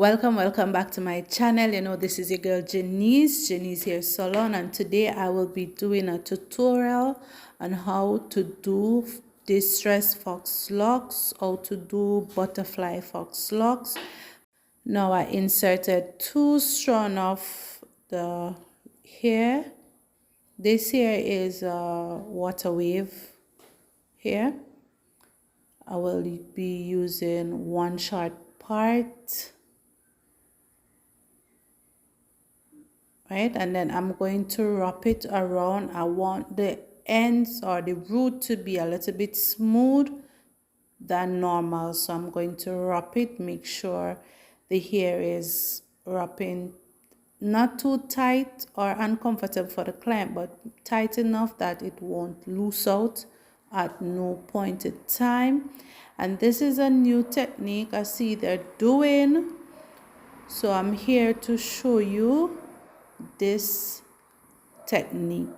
Welcome back to my channel. This is your girl Jenesehairsalon, and today I will be doing a tutorial on how to do distress fox locks, how to do butterfly fox locks. Now I inserted 2 strands of the hair. This here is a water wave hair. I will be using 1 short part. Right, and then I'm going to wrap it around. I want the ends or the root to be a little bit smooth than normal, so I'm going to wrap it. Make sure the hair is wrapping not too tight or uncomfortable for the client, but tight enough that it won't loose out at no point in time. And this is a new technique I see they're doing, so I'm here to show you this technique.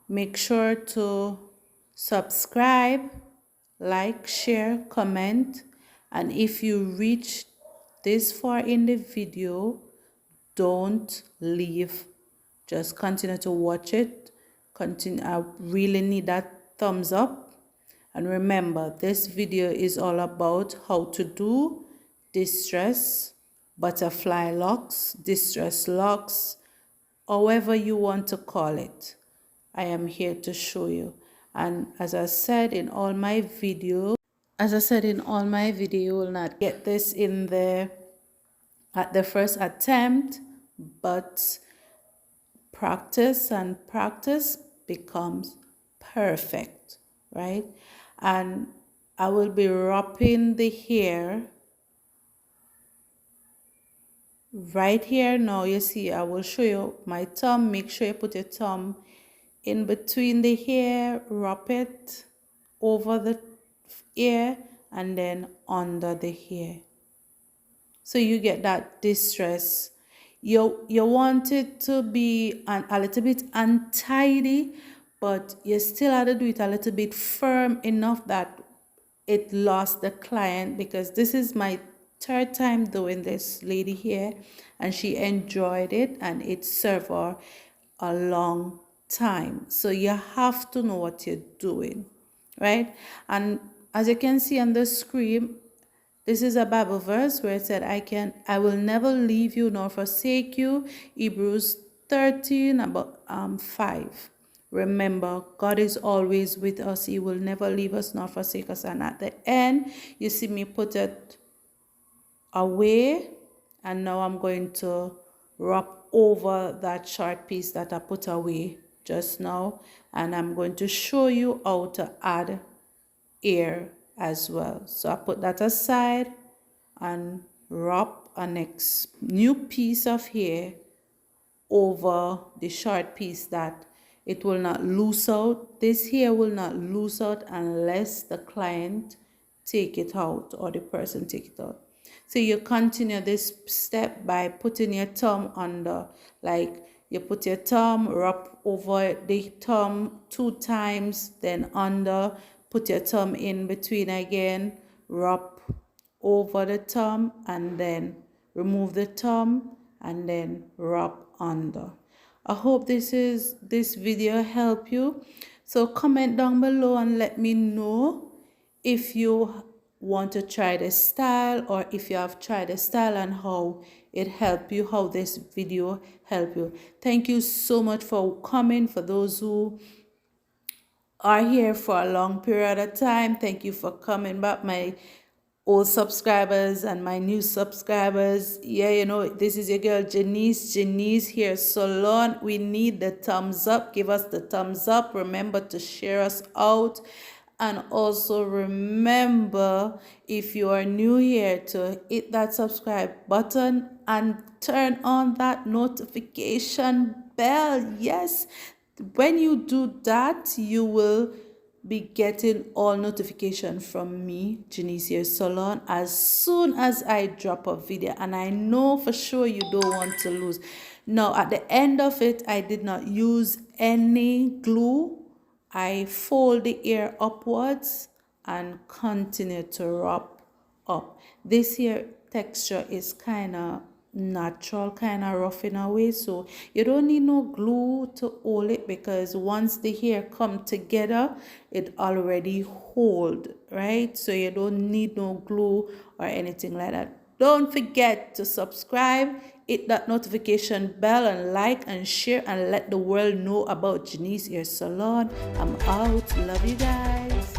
Make sure to subscribe, like, share, comment, and if you reach this far in the video, don't leave. Just continue to watch it. I really need that thumbs up. And remember, this video is all about how to do distress butterfly locks, distress locks, however you want to call it. I am here to show you. And as I said in all my videos, you will not get this in there at the first attempt, but practice and practice becomes perfect, right? And I will be wrapping the hair right here. Now you see, I will show you my thumb. Make sure you put your thumb in between the hair, wrap it over the ear and then under the hair, so you get that distress. You want it to be a little bit untidy, but you still have to do it a little bit firm enough that it lost the client, because this is my 3rd time doing this lady here, and she enjoyed it and it served her a long time. So you have to know what you're doing, right? And as you can see on the screen, this is a Bible verse where it said, I will never leave you nor forsake you. Hebrews 13 about 5. Remember, God is always with us. He will never leave us nor forsake us. And at the end, you see me put it away, and now I'm going to wrap over that short piece that I put away just now, and I'm going to show you how to add hair as well. So I put that aside and wrap a new piece of hair over the short piece that it will not loose out. This hair will not loose out unless the client take it out or the person take it out. So you continue this step by putting your thumb under, like you put your thumb, wrap over the thumb 2 times, then under, put your thumb in between again, wrap over the thumb, and then remove the thumb, and then wrap under. I hope this video help you. So comment down below and let me know if you want to try the style, or if you have tried the style and how it helped you, how this video helped you. Thank you so much for coming. For those who are here for a long period of time, thank you for coming back. My old subscribers and my new subscribers, yeah, this is your girl Jenesehairsalon. We need the thumbs up. Give us the thumbs up. Remember to share us out. And also remember, if you are new here, to hit that subscribe button and turn on that notification bell. Yes, when you do that, you will be getting all notifications from me, Jenesehairsalon, as soon as I drop a video. And I know for sure you don't want to lose. Now, at the end of it, I did not use any glue. I fold the hair upwards and continue to wrap up. This here texture is kind of natural, kind of rough in a way, so you don't need no glue to hold it, because once the hair come together it already hold, right? So you don't need no glue or anything like that. Don't forget to subscribe, hit that notification bell, and like and share and let the world know about Jenese Hair Salon. I'm out. Love you guys.